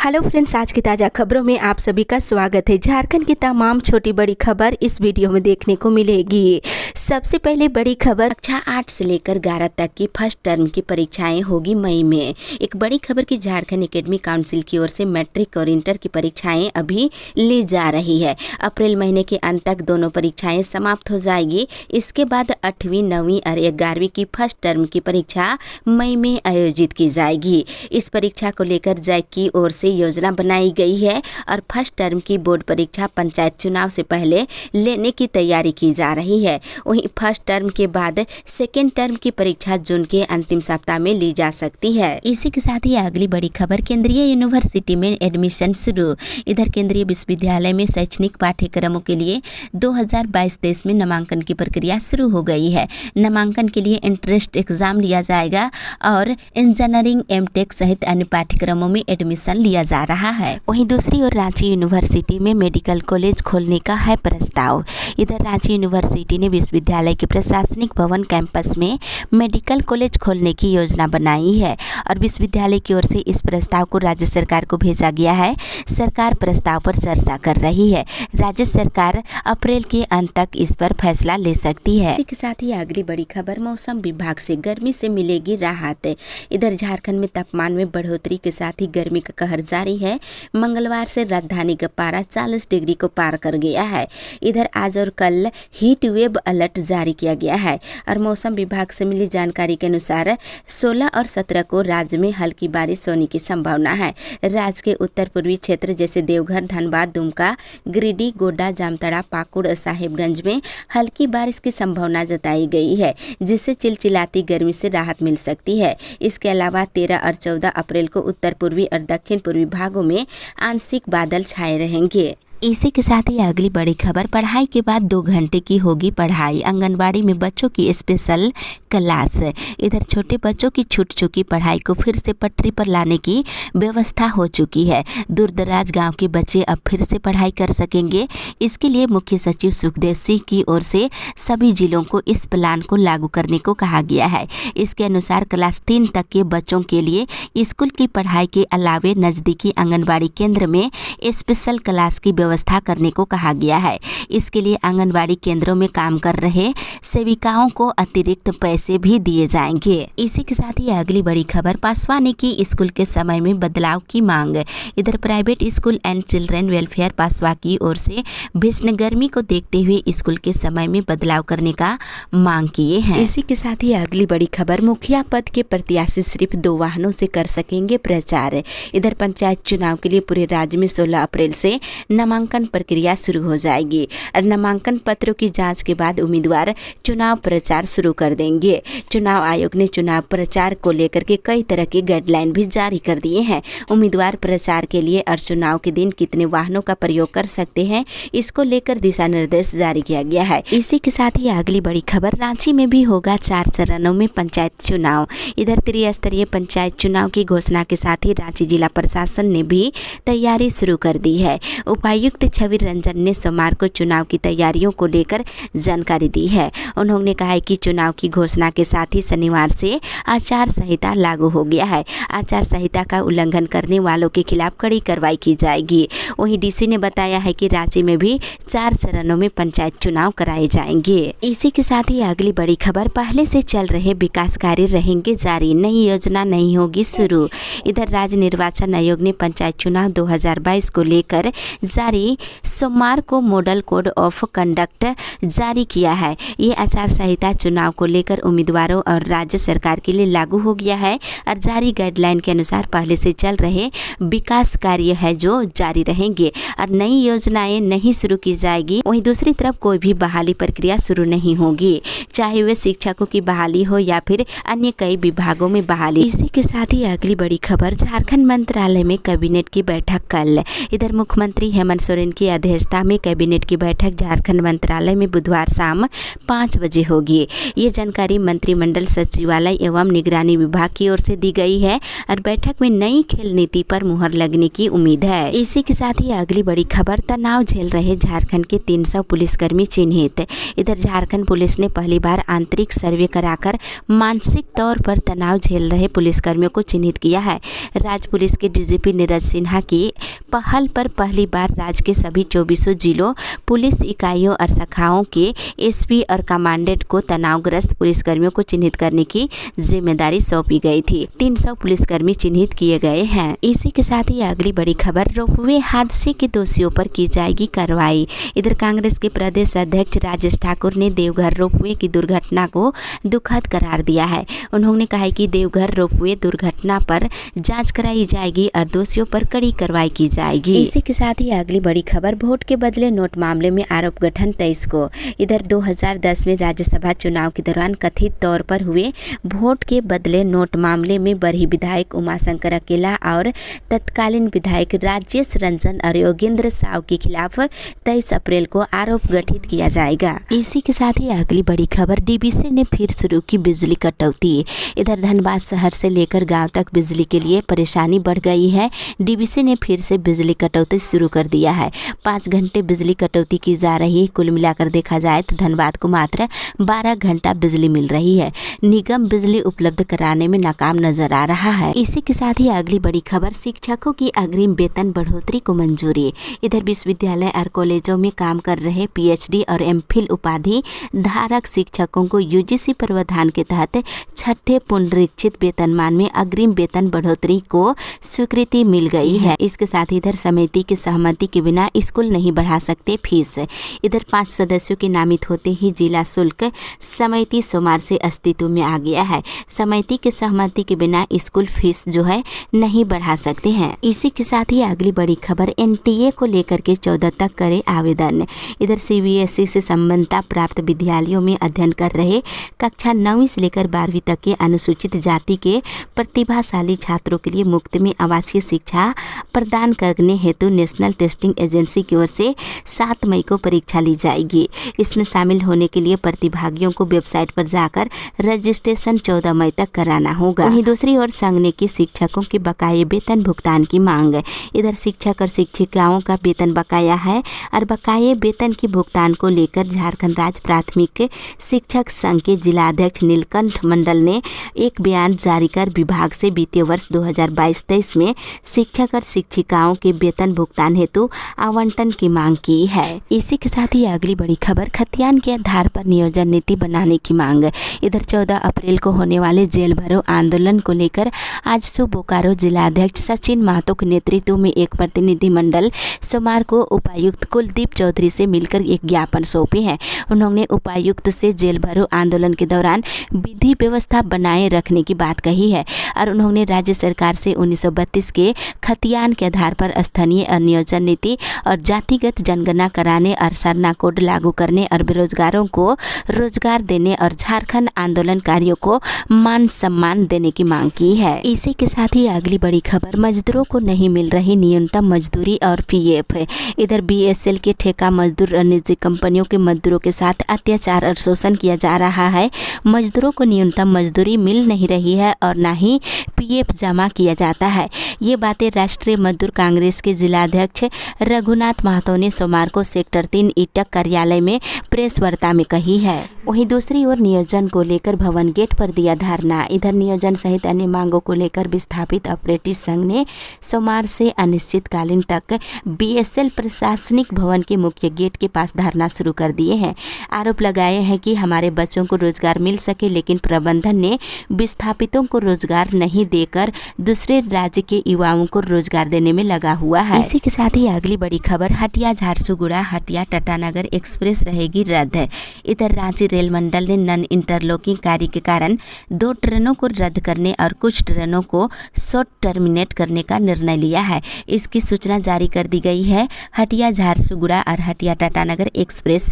Hello friends, आज की ताज़ा खबरों में आप सभी का स्वागत है। झारखंड की तमाम छोटी बड़ी खबर इस वीडियो में देखने को मिलेगी। सबसे पहले बड़ी खबर, कक्षा 8 से लेकर 11 तक की फर्स्ट टर्म की परीक्षाएं होगी मई में। एक बड़ी खबर की झारखंड एकेडमी काउंसिल की ओर से मैट्रिक और इंटर की परीक्षाएं अभी ली जा रही है। अप्रैल महीने के अंत तक दोनों परीक्षाएं समाप्त हो जाएगी। इसके बाद 8वीं, 9वीं और 11वीं की फर्स्ट टर्म की परीक्षा मई में आयोजित की जाएगी। इस परीक्षा को लेकर जैक की ओर से योजना बनाई गई है और फर्स्ट टर्म की बोर्ड परीक्षा पंचायत चुनाव से पहले लेने की तैयारी की जा रही है। वहीं फर्स्ट टर्म के बाद सेकेंड टर्म की परीक्षा जून के अंतिम सप्ताह में ली जा सकती है। इसी के साथ ही अगली बड़ी खबर, केंद्रीय यूनिवर्सिटी में एडमिशन शुरू। इधर केंद्रीय विश्वविद्यालय में शैक्षणिक पाठ्यक्रमों के लिए 2022-23 में नामांकन की प्रक्रिया शुरू हो गई है। नामांकन के लिए एंट्रेंस एग्जाम लिया जाएगा और इंजीनियरिंग, एमटेक सहित अन्य पाठ्यक्रमों में एडमिशन लिया जा रहा है। वहीं दूसरी ओर रांची यूनिवर्सिटी में मेडिकल कॉलेज खोलने का है प्रस्ताव। इधर रांची यूनिवर्सिटी ने विश्वविद्यालय के प्रशासनिक भवन कैंपस में मेडिकल कॉलेज खोलने की योजना बनाई है और विश्वविद्यालय की ओर से इस प्रस्ताव को राज्य सरकार को भेजा गया है। सरकार प्रस्ताव पर चर्चा कर रही है। राज्य सरकार अप्रैल के अंत तक इस पर फैसला ले सकती है। इसी के साथ ही अगली बड़ी खबर, मौसम विभाग से गर्मी से मिलेगी राहत। इधर झारखंड में तापमान में बढ़ोतरी के साथ ही गर्मी का कहर जारी है। मंगलवार से राजधानी का पारा 40 डिग्री को पार कर गया है। इधर आज और कल हीट वेव अलर्ट जारी किया गया है और मौसम विभाग से मिली जानकारी के अनुसार 16 और 17 को राज्य में हल्की बारिश होने की संभावना है। राज्य के उत्तर पूर्वी क्षेत्र जैसे देवघर, धनबाद, दुमका, गिरिडीह, गोड्डा, जामताड़ा, पाकुड़ और साहिबगंज में हल्की बारिश की संभावना जताई गई है, जिससे चिलचिलाती गर्मी से राहत मिल सकती है। इसके अलावा 13 और 14 अप्रैल को उत्तर पूर्वी और दक्षिण पूर्वी भागों में आंशिक बादल छाए रहेंगे। इसी के साथ ही अगली बड़ी खबर, पढ़ाई के बाद 2 घंटे की होगी पढ़ाई। आंगनबाड़ी में बच्चों की स्पेशल क्लास। इधर छोटे बच्चों की छूट चुकी पढ़ाई को फिर से पटरी पर लाने की व्यवस्था हो चुकी है। दूर दराज गांव के बच्चे अब फिर से पढ़ाई कर सकेंगे। इसके लिए मुख्य सचिव सुखदेव सिंह की ओर से सभी जिलों को इस प्लान को लागू करने को कहा गया है। इसके अनुसार क्लास 3 तक के बच्चों के लिए स्कूल की पढ़ाई के अलावे नज़दीकी आंगनबाड़ी केंद्र में स्पेशल क्लास की व्यवस्था करने को कहा गया है। इसके लिए आंगनबाड़ी केंद्रों में काम कर रहे सेविकाओं को अतिरिक्त पैसे भी दिए जाएंगे। इसी के साथ ही अगली बड़ी खबर, पासवानी की स्कूल के समय में बदलाव की मांग। इधर private school and children welfare पासवा की ओर से भीषण गर्मी को देखते हुए स्कूल के समय में बदलाव करने का मांग किए हैं। इसी के साथ ही अगली बड़ी खबर, मुखिया पद के प्रत्याशी सिर्फ 2 वाहनों से कर सकेंगे प्रचार। इधर पंचायत चुनाव के लिए पूरे राज्य में 16 अप्रैल से नामांकन प्रक्रिया शुरू हो जाएगी और नामांकन पत्रों की जांच के बाद उम्मीदवार चुनाव प्रचार शुरू कर देंगे। चुनाव आयोग ने चुनाव प्रचार को लेकर के कई तरह की गाइडलाइन भी जारी कर दिए हैं। उम्मीदवार प्रचार के लिए और चुनाव के दिन कितने वाहनों का प्रयोग कर सकते हैं, इसको लेकर दिशा निर्देश जारी किया गया है। इसी के साथ ही अगली बड़ी खबर, रांची में भी होगा 4 चरणों में पंचायत चुनाव। इधर त्रिस्तरीय पंचायत चुनाव की घोषणा के साथ ही रांची जिला प्रशासन ने भी तैयारी शुरू कर दी है। उपायुक्त छवि रंजन ने सोमवार को चुनाव की तैयारियों को लेकर जानकारी दी है। उन्होंने कहा है कि चुनाव की घोषणा के साथ ही शनिवार से आचार संहिता लागू हो गया है। आचार संहिता का उल्लंघन करने वालों के खिलाफ कड़ी कार्रवाई की जाएगी। वहीं डीसी ने बताया है कि रांची में भी 4 चरणों में पंचायत चुनाव कराए जाएंगे। इसी के साथ ही अगली बड़ी खबर, पहले से चल रहे विकास कार्य रहेंगे जारी, नई योजना नहीं होगी शुरू। इधर राज्य निर्वाचन आयोग ने पंचायत चुनाव 2022 को लेकर जारी सोमवार को मॉडल कोड ऑफ कंडक्ट जारी किया है। ये आचार संहिता चुनाव को लेकर उम्मीदवारों और राज्य सरकार के लिए लागू हो गया है और जारी गाइडलाइन के अनुसार पहले से चल रहे विकास कार्य है जो जारी रहेंगे और नई योजनाएं नहीं शुरू की जाएगी। वहीं दूसरी तरफ कोई भी बहाली प्रक्रिया शुरू नहीं होगी, चाहे वे शिक्षकों की बहाली हो या फिर अन्य कई विभागों में बहाली। इसी के साथ ही अगली बड़ी खबर, झारखंड मंत्रालय में कैबिनेट की बैठक कल। इधर मुख्यमंत्री हेमंत सोरेन की अध्यक्षता में कैबिनेट की बैठक झारखंड मंत्रालय में बुधवार शाम 5 बजे होगी। ये जानकारी मंत्रिमंडल सचिवालय एवं निगरानी विभाग की ओर से दी गई है और बैठक में नई खेल नीति पर मुहर लगने की उम्मीद है। इसी के साथ ही अगली बड़ी खबर, तनाव झेल रहे झारखंड के 300 पुलिसकर्मी चिन्हित। इधर झारखंड पुलिस ने पहली बार आंतरिक सर्वे कराकर मानसिक तौर पर तनाव झेल रहे पुलिसकर्मियों को चिन्हित किया है। राज्य पुलिस के डीजीपी नीरज सिन्हा की पहल पर पहली बार राज्य के सभी 24 जिलों पुलिस इकाइयों और शाखाओं के एसपी और कमांडेंट को तनावग्रस्त पुलिसकर्मियों को चिन्हित करने की जिम्मेदारी सौंपी गई थी। 300 पुलिसकर्मी चिन्हित किए गए हैं। इसी के साथ ही अगली बड़ी खबर, रोपवे हादसे के दोषियों पर की जाएगी कार्रवाई। इधर कांग्रेस के प्रदेश अध्यक्ष राजेश ठाकुर ने देवघर रोपवे की दुर्घटना को दुखद करार दिया है। उन्होंने कहा कि देवघर रोपवे दुर्घटना पर जांच कराई जाएगी और दोषियों पर कड़ी कार्रवाई की जाएगी। इसी के साथ ही अगली बड़ी खबर, वोट के बदले नोट मामले में आरोप गठन 23 को। इधर 2010 में राज्यसभा चुनाव के दौरान कथित तौर पर हुए वोट के बदले नोट मामले में बरही विधायक उमाशंकर अकेला और तत्कालीन विधायक राजेश रंजन और योगेंद्र साव के खिलाफ 23 अप्रैल को आरोप गठित किया जाएगा। इसी के साथ ही अगली बड़ी खबर, डीवीसी ने फिर शुरू की बिजली कटौती। इधर धनबाद शहर से लेकर गांव तक बिजली के लिए परेशानी बढ़ गई है। डीवीसी ने फिर से बिजली कटौती शुरू कर दिया है। 5 घंटे बिजली कटौती की जा रही है। कुल मिलाकर देखा जाए तो धनबाद को मात्र 12 घंटा बिजली मिल रही है। निगम बिजली उपलब्ध कराने में नाकाम नजर आ रहा है। इसी के साथ ही अगली बड़ी खबर, शिक्षकों की अग्रिम वेतन बढ़ोतरी को मंजूरी। इधर विश्वविद्यालय और कॉलेजों में काम कर रहे पीएचडी और एमफिल उपाधि धारक शिक्षकों को यूजीसी प्रावधान के तहत छठे पुनरीक्षित वेतनमान में अग्रिम वेतन बढ़ोतरी को स्वीकृति मिल गई है। इसके साथ ही इधर समिति की सहमति के बिना स्कूल नहीं बढ़ा सकते फीस। इधर 5 सदस्यों के नामित होते ही जिला शुल्क समिति सोमवार से अस्तित्व में आ गया है। समिति की सहमति के बिना स्कूल फीस जो है नहीं बढ़ा सकते हैं। इसी के साथ ही अगली बड़ी खबर, एनटीए को लेकर के 14 तक करे आवेदन। इधर सीबीएसई से संबद्धता प्राप्त विद्यालयों में अध्ययन कर रहे कक्षा 9वीं से लेकर 12वीं तक के अनुसूचित जाति के प्रतिभाशाली छात्रों के लिए मुफ्त में आवासीय शिक्षा प्रदान करने हेतु नेशनल टेस्टिंग एजेंसी की ओर से 7 मई को परीक्षा ली जाएगी। इसमें शामिल होने के लिए प्रतिभागियों को वेबसाइट पर जाकर रजिस्ट्रेशन 14 मई तक कराना होगा। वहीं दूसरी ओर संघ ने की शिक्षकों के बकाये वेतन भुगतान की मांग। इधर शिक्षक और शिक्षिकाओं का वेतन बकाया है और बकाये वेतन के भुगतान को लेकर झारखंड राज्य प्राथमिक शिक्षक संघ के जिलाध्यक्ष नीलकंठ मंडल ने एक बयान जारी कर विभाग से वित्तीय वर्ष 2022-23 में शिक्षक और शिक्षिकाओं के वेतन भुगतान हेतु आवंटन की मांग की है। इसी के साथ ही अगली बड़ी खबर, खतियान के आधार पर नियोजन नीति बनाने की मांग। इधर 14 अप्रैल को होने वाले जेल भरो आंदोलन को लेकर आज बोकारो जिलाध्यक्ष सचिन महतो के नेतृत्व में एक प्रतिनिधिमंडल सोमवार को उपायुक्त कुलदीप चौधरी से मिलकर एक ज्ञापन सौंपे हैं। उन्होंने उपायुक्त से जेल भरो आंदोलन के दौरान विधि व्यवस्था बनाए रखने की बात कही है और उन्होंने राज्य सरकार से 1932 के खतियान के आधार पर स्थानीय नियोजन नीति और जातिगत जनगणना कराने और सरना कोड लागू करने और बेरोजगारों को रोजगार देने और झारखंड आंदोलनकारियों को मान सम्मान देने की मांग की है। इसी के साथ ही अगली बड़ी खबर, मजदूरों को नहीं मिल रही न्यूनतम मजदूरी और पीएफ। इधर बीएसएल के ठेका मजदूर और निजी कंपनियों के मजदूरों के साथ अत्याचार और शोषण किया जा रहा है। मजदूरों को न्यूनतम मजदूरी मिल नहीं रही है और न ही पीएफ जमा किया जाता है। ये बातें राष्ट्रीय मजदूर कांग्रेस के जिलाध्यक्ष रघुनाथ महतो ने सोमवार को सेक्टर 3 ईटक कार्यालय में प्रेस वार्ता में कही है। वहीं दूसरी ओर नियोजन को लेकर भवन गेट पर दिया धरना। इधर नियोजन सहित अन्य मांगों को लेकर विस्थापित ऑपरेटिव संघ ने सोमवार से अनिश्चितकालीन तक बीएसएल प्रशासनिक भवन के मुख्य गेट के पास धरना शुरू कर दिए हैं। आरोप लगाए हैं कि हमारे बच्चों को रोजगार मिल सके, लेकिन प्रबंधन ने विस्थापितों को रोजगार नहीं देकर दूसरे राज्य के युवाओं को रोजगार देने में लगा हुआ है। इसी के साथ ही अगली बड़ी खबर, हटिया झारसुगुड़ा हटिया टाटानगर एक्सप्रेस रहेगी रद्द। इधर रांची रेल मंडल ने नन इंटरलॉकिंग कार्य के कारण 2 ट्रेनों को रद्द करने और कुछ ट्रेनों को शॉर्ट टर्मिनेट करने का निर्णय लिया है। इसकी सूचना जारी कर दी गई है। हटिया झारसुगुड़ा और हटिया टाटानगर एक्सप्रेस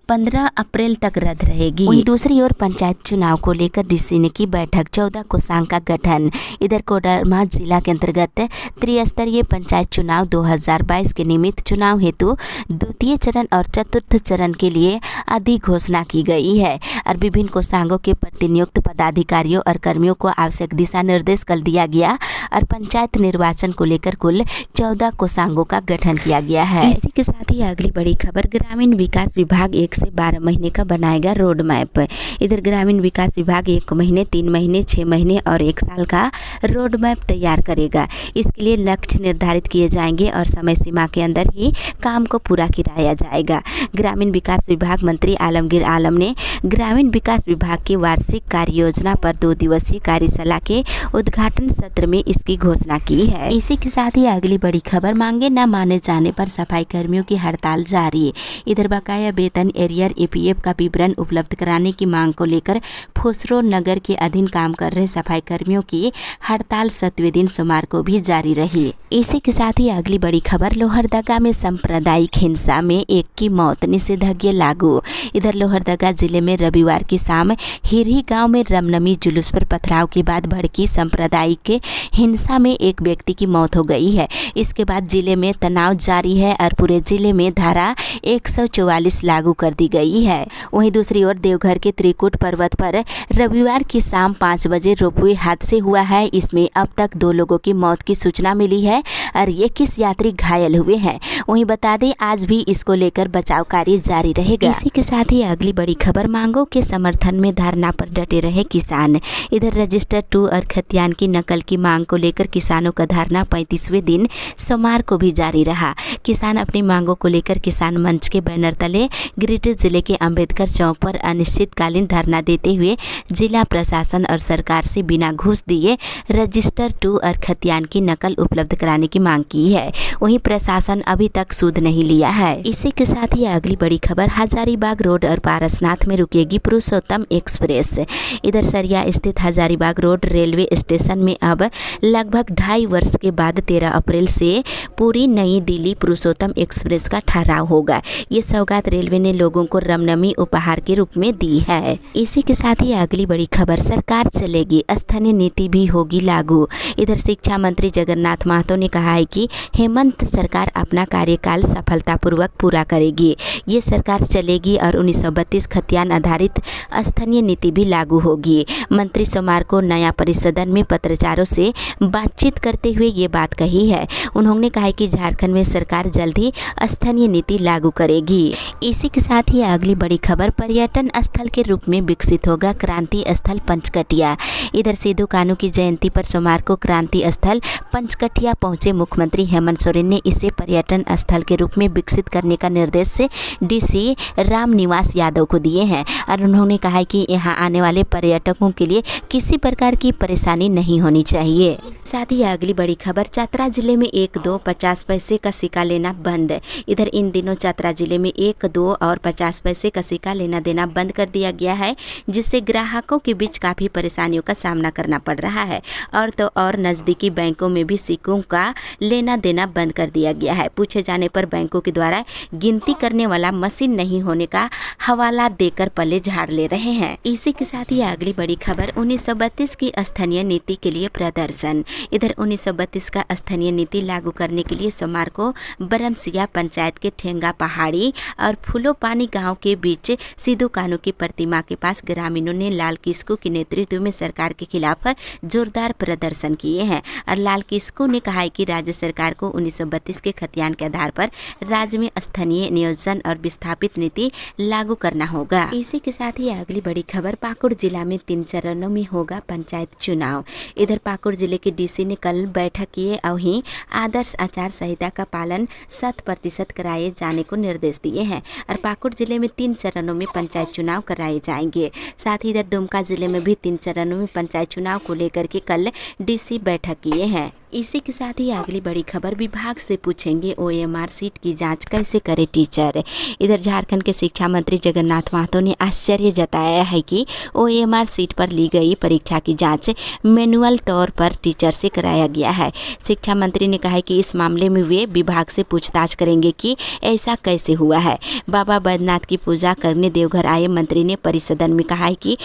15 अप्रैल तक रद्द रहेगी। वहीं दूसरी ओर पंचायत चुनाव को लेकर डीसी ने की बैठक, 14 कोषांग का गठन। इधर कोडरमा जिला के अंतर्गत त्रिस्तरीय पंचायत चुनाव 2022 के के निमित्त चुनाव हेतु द्वितीय चरण और चतुर्थ चरण के लिए अधिक घोषणा की गई है और विभिन्न कोषांगों के प्रतिनियुक्त पदाधिकारियों और कर्मियों को आवश्यक दिशा निर्देश कल दिया गया और पंचायत निर्वाचन को लेकर कुल 14 कोषांगों का गठन किया गया है। इसी के साथ ही अगली बड़ी खबर, ग्रामीण विकास विभाग 1 से 12 महीने का बनाएगा रोड मैप। इधर ग्रामीण विकास विभाग 1 महीने, 3 महीने, 6 महीने और 1 साल का रोड मैप तैयार करेगा। इसके लिए लक्ष्य निर्धारित किए जाएंगे और समय सीमा के अंदर ही काम को पूरा कराया जाएगा। ग्रामीण विकास विभाग मंत्री आलमगीर आलम ने ग्रामीण विकास विभाग की वार्षिक कार्य योजना पर 2 दिवसीय कार्यशाला के उद्घाटन सत्र में इसकी घोषणा की है। इसी के साथ ही अगली बड़ी खबर, मांगे न माने जाने पर सफाई कर्मियों की हड़ताल जारी। इधर बकाया वेतन, एरियर, ईपीएफ का विवरण उपलब्ध कराने की मांग को लेकर फुसरो नगर के अधीन काम कर रहे सफाई कर्मियों की हड़ताल 7वें दिन सोमवार को भी जारी रही। इसी के साथ ही अगली बड़ी खबर, लोहरदगा में सांप्रदायिक हिंसा में एक की मौत, निषेधाज्ञा लागू। इधर लोहरदगा जिले में रविवार की शाम हिरही गांव में रामनवमी जुलूस पर पथराव के बाद भड़की सांप्रदायिक हिंसा में एक व्यक्ति की मौत हो गई है। इसके बाद जिले में तनाव जारी है और पूरे जिले में धारा 144 लागू कर दी गई है। वहीं दूसरी ओर देवघर के त्रिकुट पर्वत पर रविवार की शाम 5 बजे रोपवे हादसे हुआ है। इसमें अब तक 2 लोगों की मौत की सूचना मिली है और 21 यात्री घायल हुए हैं। वहीं बता दें आज भी इसको लेकर बचाव कार्य जारी रहेगा। इसी के साथ ही अगली बड़ी खबर, मांगों के समर्थन में धरना पर डटे रहे किसान। इधर रजिस्टर 2 और खतियान की नकल की मांग को लेकर किसानों का धरना 35वें दिन सोमवार को भी जारी रहा। किसान अपनी मांगों को लेकर किसान मंच के बैनर तले गिरिडीह जिले के अंबेडकर चौक पर अनिश्चितकालीन धरना देते हुए जिला प्रशासन और सरकार से बिना घूस दिए रजिस्टर 2 और खतियान की नकल उपलब्ध कराने की मांग की है। वहीं प्रशासन अभी तक सूद नहीं लिया है। इसी के साथ ही अगली बड़ी खबर, हजारीबाग रोड और पारसनाथ में रुकेगी पुरुषोत्तम एक्सप्रेस। इधर सरिया स्थित हजारीबाग रोड रेलवे स्टेशन में अब लगभग 2.5 वर्ष के बाद 13 अप्रैल से पूरी नई दिल्ली पुरुषोत्तम एक्सप्रेस का ठहराव होगा। ये सौगात रेलवे ने लोगों को रामनवमी उपहार के रूप में दी है। इसी के साथ ही अगली बड़ी खबर, सरकार चलेगी, स्थानीय नीति भी होगी लागू। इधर शिक्षा मंत्री जगन्नाथ महतो ने कहा है कि हेमंत सरकार अपना कार्यकाल सफलतापूर्वक पूरा करेगी। ये सरकार चलेगी और 1932 खतियान आधारित स्थानीय नीति भी लागू होगी। मंत्री सोमवार को नया परिसदन में पत्रकारों से बातचीत करते हुए ये बात कही है। उन्होंने कहा कि झारखंड में सरकार जल्द ही स्थानीय नीति लागू करेगी। इसी के साथ ही अगली बड़ी खबर, पर्यटन स्थल के रूप में विकसित होगा क्रांति स्थल पंचकटिया। इधर सिद्धू कान्हू की जयंती पर सोमवार को क्रांति स्थल पंचकटिया पहुंचे मुख्यमंत्री हेमंत सोरेन ने इसे पर्यटन स्थल के रूप में विकसित करने का निर्देश डीसी रामनिवास यादव को दिए हैं और उन्होंने कहा कि यहाँ आने वाले पर्यटकों के लिए किसी प्रकार की परेशानी नहीं होनी चाहिए। साथ ही अगली बड़ी खबर, चतरा जिले में 1, 2, 50 पैसे का सिक्का लेना बंद। इधर इन दिनों चतरा जिले में 1, 2 और 50 पैसे का सिक्का लेना देना बंद कर दिया गया है, जिससे ग्राहकों के बीच काफ़ी परेशानियों का सामना करना पड़ रहा है। और तो और नज़दीकी बैंकों में भी सिक्कों का लेना देना बंद कर दिया गया है। पूछे जाने पर बैंकों के द्वारा गिनती करने वाला मशीन नहीं होने का हवाला देकर पल्ले झाड़ ले रहे हैं। इसी के साथ ही अगली बड़ी खबर, 1932 की स्थानीय नीति के लिए प्रदर्शन। इधर 1932 का स्थानीय नीति लागू करने के लिए सोमवार को बरमसिया पंचायत के ठेंगा पहाड़ी और फूलोपानी गांव के बीच सिद्धू कान्हू की प्रतिमा के पास ग्रामीणों ने लाल किस्कू के नेतृत्व में सरकार के खिलाफ जोरदार प्रदर्शन किए हैं और लाल किस्कू ने कहा है कि राज्य सरकार को 1932 के खतियान के आधार पर राज्य में स्थानीय नियोजन और विस्थापित नीति लागू करना होगा। इसी के साथ ही अगली बड़ी खबर, पाकुड़ जिला में 3 चरणों में होगा पंचायत चुनाव। इधर पाकुड़ जिले के डीसी ने कल बैठक किए और वहीं आदर्श आचार संहिता का पालन 100% कराए जाने को निर्देश दिए हैं और पाकुड़ जिले में 3 चरणों में पंचायत चुनाव कराए जाएंगे। साथ ही इधर दुमका जिले में भी 3 चरणों में पंचायत चुनाव को लेकर के कल डीसी बैठक किए हैं। इसी के साथ ही अगली बड़ी खबर, विभाग से पूछेंगे OMR सीट की जांच कैसे करे टीचर। इधर झारखंड के शिक्षा मंत्री जगन्नाथ महतो ने आश्चर्य जताया है कि OMR सीट पर ली गई परीक्षा की जांच मैनुअल तौर पर टीचर से कराया गया है। शिक्षा मंत्री ने कहा कि इस मामले में वे विभाग से पूछताछ करेंगे कि ऐसा कैसे हुआ है। बाबा बैद्यनाथ की पूजा करने देवघर आए मंत्री ने परिसदन में कहा कि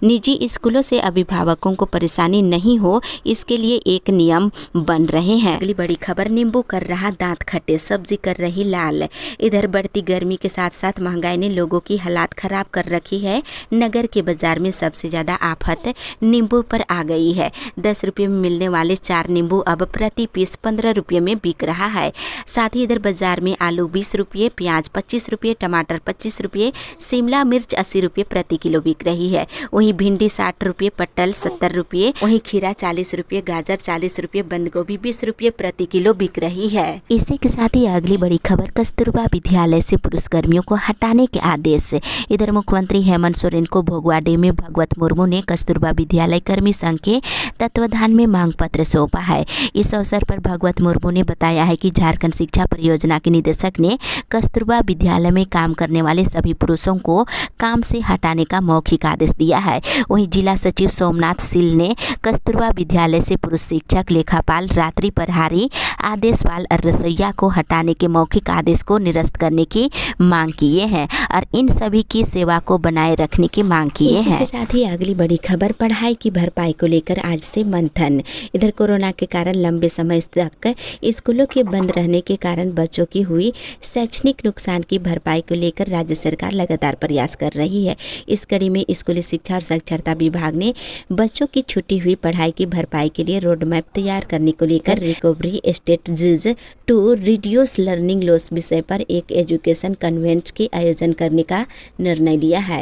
निजी स्कूलों से अभिभावकों को परेशानी नहीं हो, इसके लिए एक नियम बन रहे हैं। अगली बड़ी खबर, नींबू कर रहा दांत खट्टे, सब्जी कर रही लाल। इधर बढ़ती गर्मी के साथ साथ महंगाई ने लोगों की हालात खराब कर रखी है। नगर के बाजार में सबसे ज्यादा आफत नींबू पर आ गई है। 10 रुपये में मिलने वाले 4 नींबू अब प्रति पीस 15 रुपये में बिक रहा है। साथ ही इधर बाजार में आलू 20 रुपये, प्याज 25 रुपये, टमाटर 25 रुपये, शिमला मिर्च 80 रुपये प्रति किलो बिक रही है। वहीं भिंडी 60 रुपये, पटल 70 रुपये, वहीं खीरा 40 रुपये, गाजर 40 रुपये, बंद गोभी 20 रुपये प्रति किलो बिक रही है। इसी के साथ ही अगली बड़ी खबर, कस्तूरबा विद्यालय से पुरुष कर्मियों को हटाने के आदेश। इधर मुख्यमंत्री हेमंत सोरेन को भोगवाडे में भगवत मुर्मू ने कस्तूरबा विद्यालय कर्मी संघ के तत्वाधान में मांग पत्र सौंपा है। इस अवसर पर भगवत मुर्मू ने बताया है कि झारखंड शिक्षा परियोजना के निदेशक ने कस्तूरबा विद्यालय में काम करने वाले सभी पुरुषों को काम से हटाने का मौखिक आदेश दिया है। वहीं जिला सचिव सोमनाथ सिल ने कस्तूरबा विद्यालय से पुरुष शिक्षक, लेखापाल, रात्रि प्रहरी, आदेशपाल और रसोइया को हटाने के मौखिक आदेश को निरस्त करने की मांग किए हैं और इन सभी की सेवा को बनाए रखने की मांग किए हैं। इसके साथ ही अगली बड़ी खबर, पढ़ाई की भरपाई को लेकर आज से मंथन। इधर कोरोना के कारण लंबे समय तक स्कूलों के बंद रहने के कारण बच्चों की हुई शैक्षणिक नुकसान की भरपाई को लेकर राज्य सरकार लगातार प्रयास कर रही है। इस कड़ी में स्कूली शिक्षा और साक्षरता विभाग ने बच्चों की छूटी हुई पढ़ाई की भरपाई के लिए रोड मैप तैयार करने को लेकर recovery strategies to reduce learning loss विषय पर एक एजुकेशन कन्वेंट के आयोजन करने का निर्णय लिया है।